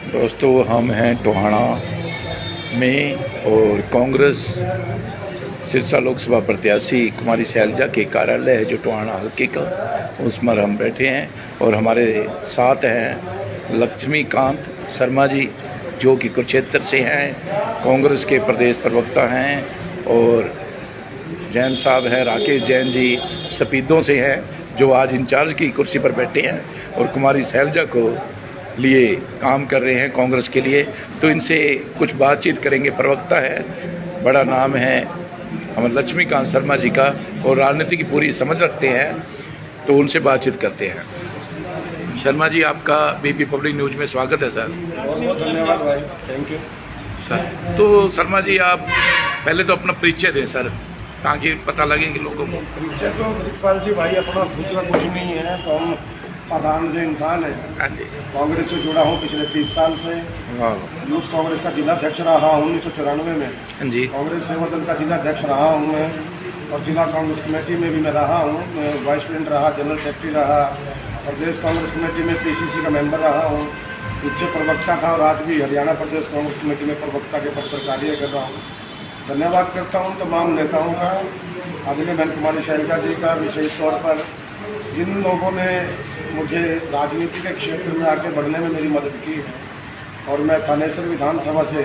दोस्तों, हम हैं टोहाना में और कांग्रेस सिरसा लोकसभा प्रत्याशी कुमारी शैलजा के कार्यालय है जो टोहाना हल्के का, उस पर हम बैठे हैं और हमारे साथ हैं लक्ष्मीकांत शर्मा जी जो कि कुरुक्षेत्र से हैं, कांग्रेस के प्रदेश प्रवक्ता हैं, और जैन साहब हैं राकेश जैन जी सपीदों से हैं जो आज इंचार्ज की कुर्सी पर बैठे हैं और कुमारी शैलजा को लिए काम कर रहे हैं कांग्रेस के लिए। तो इनसे कुछ बातचीत करेंगे। प्रवक्ता है, बड़ा नाम है हमारे लक्ष्मीकांत शर्मा जी का और राजनीति की पूरी समझ रखते हैं, तो उनसे बातचीत करते हैं। शर्मा जी, आपका बीपी पब्लिक न्यूज़ में स्वागत है सर। बहुत बहुत धन्यवाद भाई, थैंक यू सर। तो शर्मा जी, आप पहले तो अपना परिचय दें सर, ताकि पता लगे कि लोगों को। परिचय तो ब्रिजपाल जी भाई अपना दूसरा कुछ नहीं है, तो हम साधारण से इंसान हैं। हाँ जी। कांग्रेस से जुड़ा हूँ पिछले 30 साल से। यूथ कांग्रेस का जिलाध्यक्ष रहा हूँ 1994 में। हाँ जी। कांग्रेस सेवा दल का जिलाध्यक्ष रहा हूँ मैं, और जिला कांग्रेस कमेटी में भी मैं रहा हूँ। मैं वाइस प्रेसिडेंट रहा, जनरल सेक्रेटरी रहा, प्रदेश कांग्रेस कमेटी में पीसीसी का मेंबर रहा हूँ। पीछे प्रवक्ता था और आज भी हरियाणा प्रदेश कांग्रेस कमेटी में प्रवक्ता के पद पर कार्य कर रहा हूँ। धन्यवाद करता हूँ तमाम नेताओं का, अगले बहन कुमारी शैलजा जी का, विशेष तौर पर जिन लोगों ने मुझे राजनीति के क्षेत्र में आगे बढ़ने में मेरी मदद की है। और मैं थानेसर विधानसभा से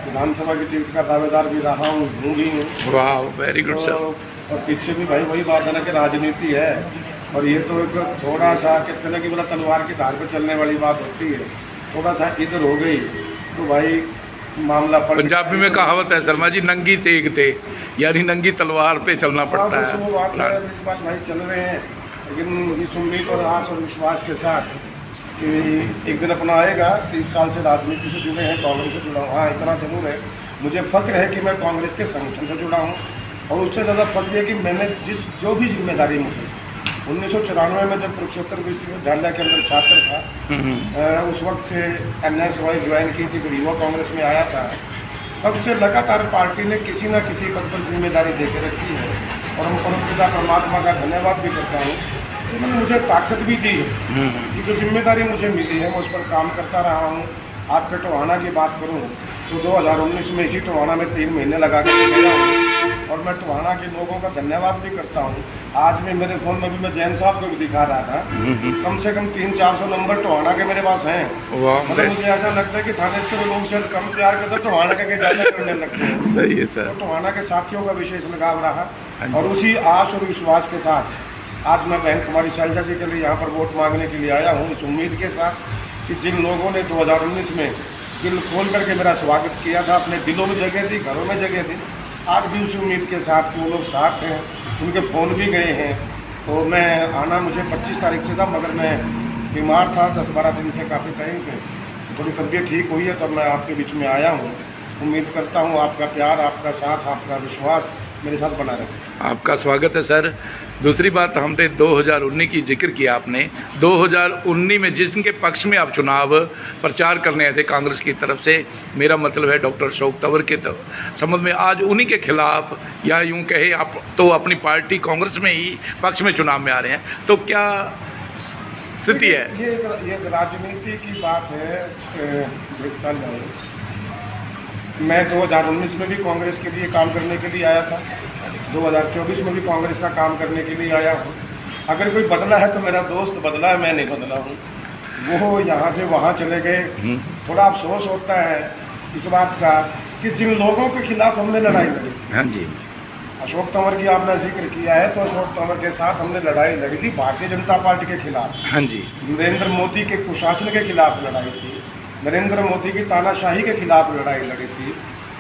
विधानसभा की टिकट का दावेदार भी रहा हूँ, हूँ भी हूँ। वाह, वेरी गुड सर। और पीछे भी भाई वही बात है ना कि राजनीति है, और ये तो एक थोड़ा सा कहते ना कि बोला तलवार की धार पर चलने वाली बात होती है। थोड़ा सा इधर हो गई तो भाई मामला पड़। पंजाबी में कहावत है शर्मा जी, नंगी तेग ते, यानी नंगी तलवार पे चलना पड़ता है। वो बात है, भाई चल रहे हैं, लेकिन इस उम्मीद और आस और विश्वास के साथ कि एक दिन अपना आएगा। 30 साल से राजनीति से जुड़े हैं, कांग्रेस से जुड़ा हूँ। हाँ, इतना जरूर है, मुझे फक्र है कि मैं कांग्रेस के संगठन से जुड़ा हूँ, और उससे ज़्यादा फक्र है कि मैंने जो भी जिम्मेदारी मुझे 1994 में जब कुरुक्षेत्र विश्वविद्यालय के अंदर छात्र था, उस वक्त से NSY ज्वाइन की थी, युवा कांग्रेस में आया था, तब से लगातार पार्टी ने किसी न किसी पद पर जिम्मेदारी देकर रखी है। और हम परमपिता परमात्मा का धन्यवाद भी करता हूँ, उन्होंने मुझे ताकत भी दी है कि जो जिम्मेदारी मुझे मिली है मैं उस पर काम करता रहा हूँ। आपके टोहाना की बात करूँ तो 2019 में इसी टोहाना में 3 महीने लगा कर गया हूँ, और मैं टोहाना के लोगों का धन्यवाद भी करता हूँ। आज में मेरे फ़ोन में भी मैं जैन साहब को भी दिखा रहा था, कम से कम 300-400 नंबर टोहाना के मेरे पास हैं। मतलब मुझे ऐसा लगता है कि थाने से लोग शायद कम प्यार करते तो टोहाना के ज़्यादा करने लगते हैं। सही है सर। तो टोहाना के साथियों का विशेष लगाव रहा, और उसी आस और विश्वास के साथ आज मैं बहन कुमारी शैलजा जी के लिए यहाँ पर वोट मांगने के लिए आया हूँ, इस उम्मीद के साथ कि जिन लोगों ने 2019 में दिल खोल करके मेरा स्वागत किया था, अपने दिलों में जगह दी, घरों में जगह दी, आज भी उसी उम्मीद के साथ कि वो लोग साथ हैं। उनके फ़ोन भी गए हैं, तो मैं आना मुझे 25 तारीख से था, मगर मैं बीमार था 10-12 दिन से, काफ़ी टाइम से। थोड़ी तबीयत ठीक हुई है तो मैं आपके बीच में आया हूँ। उम्मीद करता हूँ आपका प्यार, आपका साथ, आपका विश्वास मेरे साथ बना रहे। आपका स्वागत है सर। दूसरी बात, हमने 2019 की जिक्र किया आपने। 2019 में जिनके पक्ष में आप चुनाव प्रचार करने आए थे कांग्रेस की तरफ से, मेरा मतलब है डॉक्टर अशोक तंवर के संबंध में, आज उन्हीं के खिलाफ, या यूं कहे आप तो अपनी पार्टी कांग्रेस में ही पक्ष में चुनाव में आ रहे हैं, तो क्या स्थिति है? ये राजनीति की बात है। मैं 2019 में भी कांग्रेस के लिए काम करने के लिए आया था, 2024 में भी कांग्रेस का काम करने के लिए आया हूँ। अगर कोई बदला है तो मेरा दोस्त बदला है, मैं नहीं बदला हूँ। वो यहाँ से वहाँ चले गए। थोड़ा अफसोस होता है इस बात का कि जिन लोगों के खिलाफ हमने लड़ाई लड़ी, हाँ जी, अशोक तंवर की आपने जिक्र किया है, तो अशोक तंवर के साथ हमने लड़ाई लड़ी थी भारतीय जनता पार्टी के खिलाफ। हाँ जी। नरेंद्र मोदी के कुशासन के खिलाफ लड़ाई थी, नरेंद्र मोदी की तानाशाही के खिलाफ लड़ाई लड़ी थी,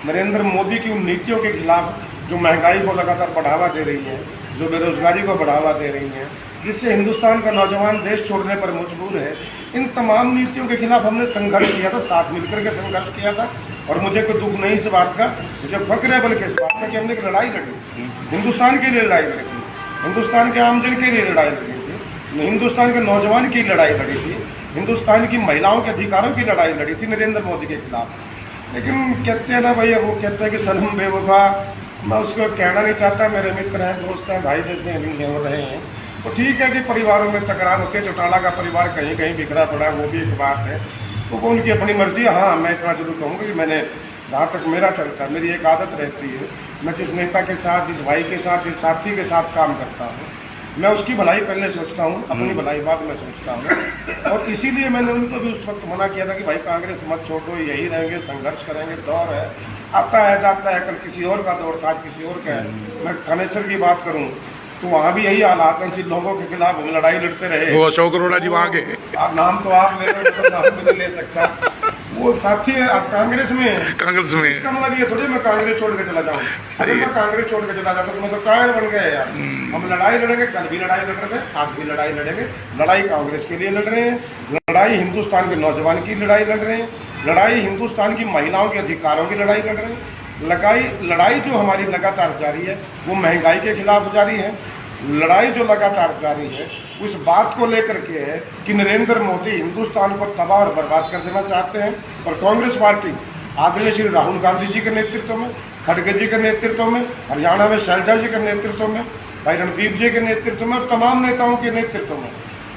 नरेंद्र मोदी की उन नीतियों के खिलाफ जो महंगाई को लगातार बढ़ावा दे रही है, जो बेरोजगारी को बढ़ावा दे रही हैं, जिससे हिंदुस्तान का नौजवान देश छोड़ने पर मजबूर है। इन तमाम नीतियों के खिलाफ हमने संघर्ष किया था, साथ मिलकर के संघर्ष किया था, और मुझे कोई दुख नहीं इस बात का, मुझे फक्र है बल्कि इस बात का कि हमने एक लड़ाई लड़ी, हिंदुस्तान के लिए लड़ाई लड़ी थी, हिंदुस्तान के आमजन के लिए लड़ाई लड़ी थी, हिंदुस्तान के नौजवान की लड़ाई लड़ी थी, हिंदुस्तान की महिलाओं के अधिकारों की लड़ाई लड़ी थी नरेंद्र मोदी के खिलाफ। लेकिन कहते हैं ना भैया, वो कहते हैं कि सनम बेवफा, मैं उसको कहना नहीं चाहता, मेरे मित्र हैं, दोस्त हैं, भाई जैसे अभी हो रहे हैं। तो ठीक है कि परिवारों में तकरार होती है, चौटाला का परिवार कहीं कहीं बिखरा पड़ा है, वो भी एक बात है। तो वो उनकी अपनी मर्जी है। हाँ, मैं इतना जरूर कहूँगा कि मैंने जहाँ तक मेरा चलता है, मेरी एक आदत रहती है, मैं जिस नेता के साथ, जिस भाई के साथ, जिस साथी के साथ काम करता हूँ, मैं उसकी भलाई पहले सोचता हूँ, अपनी भलाई बाद में सोचता हूँ। और इसीलिए मैंने उनको भी उस वक्त मना किया था कि भाई कांग्रेस मत छोड़ो, यही रहेंगे, संघर्ष करेंगे, दौर है, आता है जाता है, कल किसी और का दौर था, आज किसी और का है। मैं थानेसर की बात करूँ तो वहाँ भी यही हालात हैं, जिन लोगों के खिलाफ हम लड़ाई लड़ते रहे। वो अशोक अरोड़ा जी वहाँ के, आप नाम तो आप ले रहे हो, तो नाम भी नहीं ले सकता। वो साथी है, आज कांग्रेस में है। कांग्रेस में। इसका मतलब ये थोड़ी मैं कांग्रेस छोड़ के चला जाऊँ। अगर मैं कांग्रेस छोड़ के चला जाता तो मैं तो कायर बन गया यार। हम लड़ाई लड़ेंगे, कल भी लड़ाई लड़ रहे थे, आज भी लड़ाई लड़ेंगे। लड़ाई कांग्रेस के लिए लड़ रहे हैं, लड़ाई हिंदुस्तान के नौजवान की लड़ाई लड़ रहे हैं, लड़ाई हिंदुस्तान की महिलाओं के अधिकारों की लड़ाई लड़ रहे हैं। लड़ाई जो हमारी लगातार जारी है वो महंगाई के खिलाफ जारी है। लड़ाई जो लगातार जारी है उस बात को लेकर के है कि नरेंद्र मोदी हिंदुस्तान को तबाह और बर्बाद कर देना चाहते हैं। और कांग्रेस पार्टी आदरणीय श्री राहुल गांधी जी के नेतृत्व में, खड़गे जी के नेतृत्व में, हरियाणा में शैलजा जी के नेतृत्व में, भाई रणदीप जी के नेतृत्व में और तमाम नेताओं के नेतृत्व में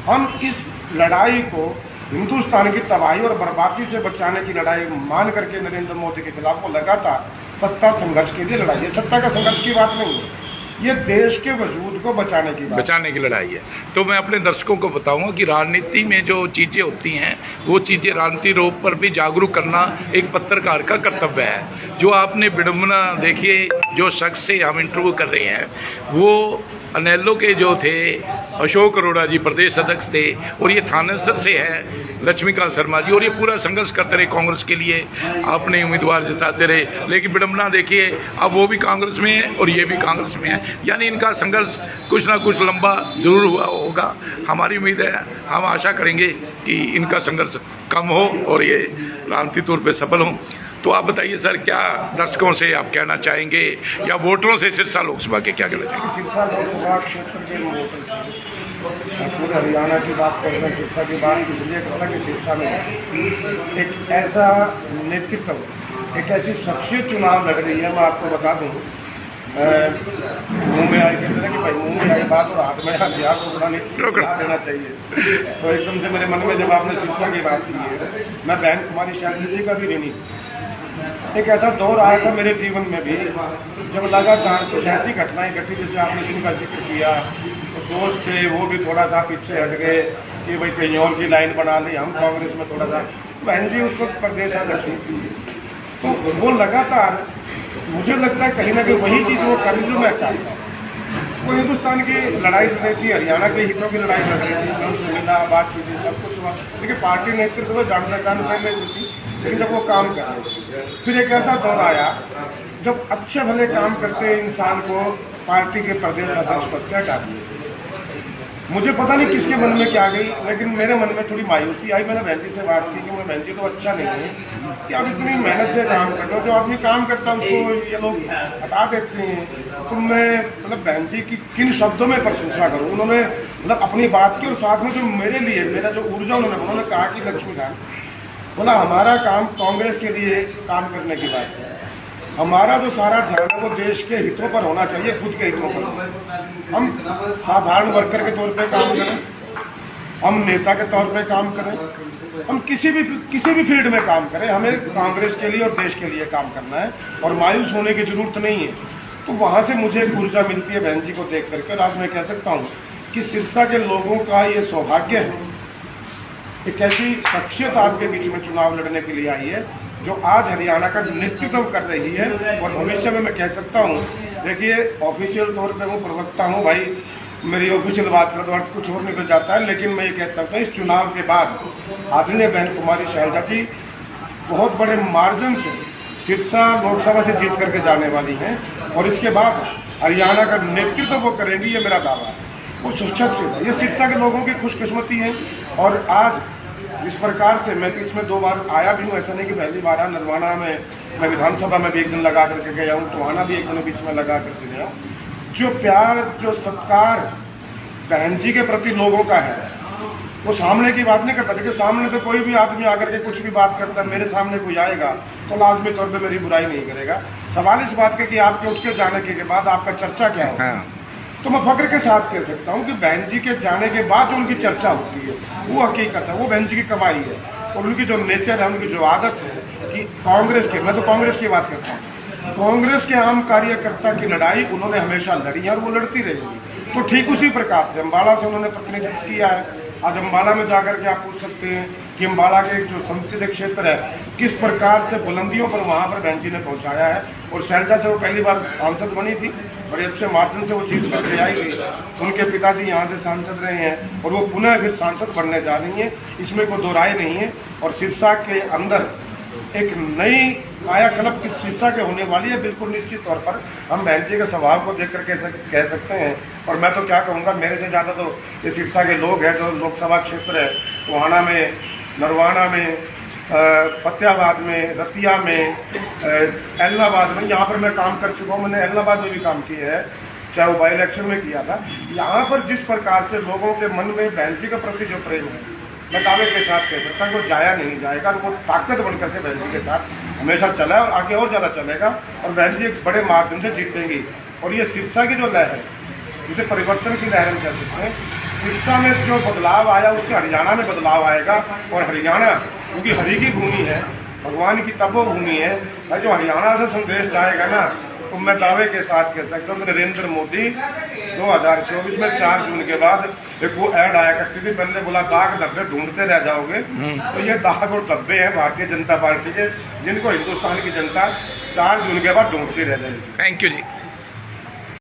हम इस लड़ाई को हिंदुस्तान की तबाही और बर्बादी से बचाने की लड़ाई मान करके नरेंद्र मोदी के खिलाफ वो लगातार सत्ता संघर्ष के लिए लड़ाई है। सत्ता का संघर्ष की बात नहीं है, ये देश के वजूद को बचाने की लड़ाई है। तो मैं अपने दर्शकों को बताऊंगा कि राजनीति में जो चीज़ें होती हैं वो चीज़ें राजनीति रूप पर भी जागरूक करना एक पत्रकार का कर्तव्य है। जो आपने विडम्बना देखिए, जो शख्स से हम इंटरव्यू कर रहे हैं वो अनेलो के जो थे अशोक अरोड़ा जी प्रदेश अध्यक्ष थे, और ये थानेसर से है लक्ष्मीकांत शर्मा जी, और ये पूरा संघर्ष करते रहे कांग्रेस के लिए, अपने उम्मीदवार जिताते रहे। लेकिन विडम्बना देखिए, अब वो भी कांग्रेस में है और ये भी कांग्रेस में है, यानी इनका संघर्ष कुछ ना कुछ लंबा जरूर हुआ होगा। हमारी उम्मीद है, हम आशा करेंगे कि इनका संघर्ष कम हो और ये राजनीतिक तौर पर सफल हों। तो आप बताइए सर, क्या दर्शकों से आप कहना चाहेंगे या वोटरों से सिरसा लोकसभा के क्या कहना चाहेंगे? सिरसा लोकसभा क्षेत्र के वोटर से पूरे हरियाणा की बात कर रहे हैं, सिरसा की बात इसलिए करता कि सिरसा में एक ऐसा नेतृत्व, एक ऐसी शख्सियत चुनाव लड़ रही है। मैं आपको बता दूं, मुंह में आई कहते हैं कि भाई मुंह में आई बात और हाथ में हथियार को बड़ा नहीं देना चाहिए। तो एकदम से मेरे मन में जब आपने सिरसा की बात की है, मैं बहन कुमारी शैलजा जी का भी ऋणी। एक ऐसा दौर आया था मेरे जीवन में भी जब लगातार कुछ ऐसी घटनाएं घटी, जैसे आपने जिनका जिक्र किया, तो दोस्त थे वो भी थोड़ा सा पीछे हट गए कि भाई कहीं और की लाइन बना ली, हम कांग्रेस में थोड़ा सा। बहन जी उस वक्त प्रदेश अध्यक्ष थी, तो वो लगातार मुझे लगता है कहीं ना कहीं वही चीज़ वो कर रही जो मैं चाहता हूँ। वो हिंदुस्तान की लड़ाई लड़ रही थी, हरियाणा के हितों की लड़ाई लड़ रही थी, उनसे मिला, बातचीत थी, सब कुछ हुआ। लेकिन पार्टी नेतृत्व में जान पहचान पहले से थी, लेकिन जब वो काम कर रहे थे, फिर एक ऐसा दौर आया जब अच्छे भले काम करते इंसान को पार्टी के प्रदेश अध्यक्ष पद से हटा दिए। मुझे पता नहीं किसके मन में क्या गई, लेकिन मेरे मन में थोड़ी मायूसी आई। मैंने बहन जी से बात की कि मैं बहन जी तो अच्छा नहीं है कि आप इतनी मेहनत से काम कर रहे हो, जो आदमी काम करता है उसको ये लोग हटा देते हैं। तो मैं मतलब बहन जी की किन शब्दों में प्रशंसा करूँ, उन्होंने मतलब अपनी बात की और साथ में जो मेरे लिए मेरा जो ऊर्जा उन्होंने कहा कि लक्ष्मीकांत बोला हमारा काम कांग्रेस के लिए काम करने की बात है, हमारा जो सारा ध्यान है वो देश के हितों पर होना चाहिए, खुद के हितों पर। हम साधारण वर्कर के तौर पे काम करें, हम नेता के तौर पे काम करें, हम किसी भी फील्ड में काम करें, हमें कांग्रेस के लिए और देश के लिए काम करना है और मायूस होने की जरूरत नहीं है। तो वहाँ से मुझे एक ऊर्जा मिलती है बहन जी को देख करके। आज मैं कह सकता हूँ कि सिरसा के लोगों का ये सौभाग्य है, एक ऐसी शख्सियत आपके बीच में चुनाव लड़ने के लिए आई है जो आज हरियाणा का नेतृत्व कर रही है। और भविष्य में मैं कह सकता हूँ, देखिए ऑफिशियल तौर पे मैं प्रवक्ता हूँ भाई, मेरी ऑफिशियल बात का तो अर्थ कुछ और निकल जाता है, लेकिन मैं ये कहता हूँ इस चुनाव के बाद आदरणीय बहन कुमारी शैलजा जी बहुत बड़े मार्जिन से सिरसा लोकसभा से जीत करके जाने वाली हैं और इसके बाद हरियाणा का नेतृत्व वो करेंगी, ये मेरा दावा है। वो सुरक्षित है, ये सिरसा के लोगों की खुशकिस्मती है। और आज इस प्रकार से मैं बीच में 2 बार आया भी हूँ, ऐसा नहीं कि पहली बार आया। नरवाना में मैं विधानसभा में भी एक दिन लगा करके गया हूँ, टोहाना भी एक दिन बीच में लगा करके गया हूँ। जो प्यार जो सत्कार बहन जी के प्रति लोगों का है वो सामने की बात नहीं करता। देखिए सामने तो कोई भी आदमी आकर के कुछ भी बात करता है, मेरे सामने कोई आएगा तो लाजमी तौर पे मेरी बुराई नहीं करेगा। सवाल इस बात का कि आपके उठ के जाने के बाद आपका चर्चा क्या हो। तो मैं फख्र के साथ कह सकता हूँ कि बहन जी के जाने के बाद जो उनकी चर्चा होती है वो हकीकत है, वो बहन जी की कमाई है। और उनकी जो नेचर है, उनकी जो आदत है कि कांग्रेस के, मैं तो कांग्रेस की बात करता हूँ, कांग्रेस के आम कार्यकर्ता की लड़ाई उन्होंने हमेशा लड़ी है और वो लड़ती रहेंगी। तो ठीक उसी प्रकार से अम्बाला से उन्होंने प्रतिनिधित्व किया है। आज अम्बाला में जाकर के आप पूछ सकते हैं कि अम्बाला के जो संसदीय क्षेत्र है किस प्रकार से बुलंदियों पर वहाँ पर बहन जी ने पहुँचाया है। और शैलजा से वो पहली बार सांसद बनी थी, बड़े अच्छे मार्जिन से वो जीत करके आई थी। उनके पिताजी यहाँ से सांसद रहे हैं और वो पुनः फिर सांसद बनने जा रही हैं, इसमें कोई दो राय नहीं है। और सिरसा के अंदर एक नई कायाकल्प की सिरसा के होने वाली है, बिल्कुल निश्चित तौर पर। हम बहन जी के स्वभाव को देखकर कह सकते हैं। और मैं तो क्या कहूँगा, मेरे से ज़्यादा तो ये सिरसा के लोग हैं, जो लोकसभा क्षेत्र है टोहाना में, नरवाना में, फतेहाबाद में, रतिया में, एलनाबाद में, यहाँ पर मैं काम कर चुका हूँ। मैंने एलनाबाद में भी काम किया है, चाहे वो बाई इलेक्शन में किया था। यहाँ पर जिस प्रकार से लोगों के मन में बहन जी के प्रति जो प्रेम है, मैं दावे के साथ कह सकता हूँ वो जाया नहीं जाएगा। वो ताकत बन करके बहन जी के साथ हमेशा चला है और आगे और ज़्यादा चलेगा। और बहन जी एक बड़े मार्जिन से जीतेंगी। और ये सिरसा की जो लहर है, जिसे परिवर्तन की लहर हम कह सकते हैं, सिरसा में जो बदलाव आया उससे हरियाणा में बदलाव आएगा। और हरियाणा क्योंकि हरि की भूमि है, भगवान की तपो भूमि है, और जो हरियाणा से संदेश जाएगा ना, तो मैं दावे के साथ कह सकता हूँ नरेंद्र मोदी 2024 में 4 जून के बाद, एक वो ऐड आया करती थी पहले, बोला दाग धब्बे ढूंढते रह जाओगे। तो ये दाग और धब्बे हैं भारतीय जनता पार्टी के, जिनको हिंदुस्तान की जनता 4 जून के बाद ढूंढती रह जाएगी। Thank you ji.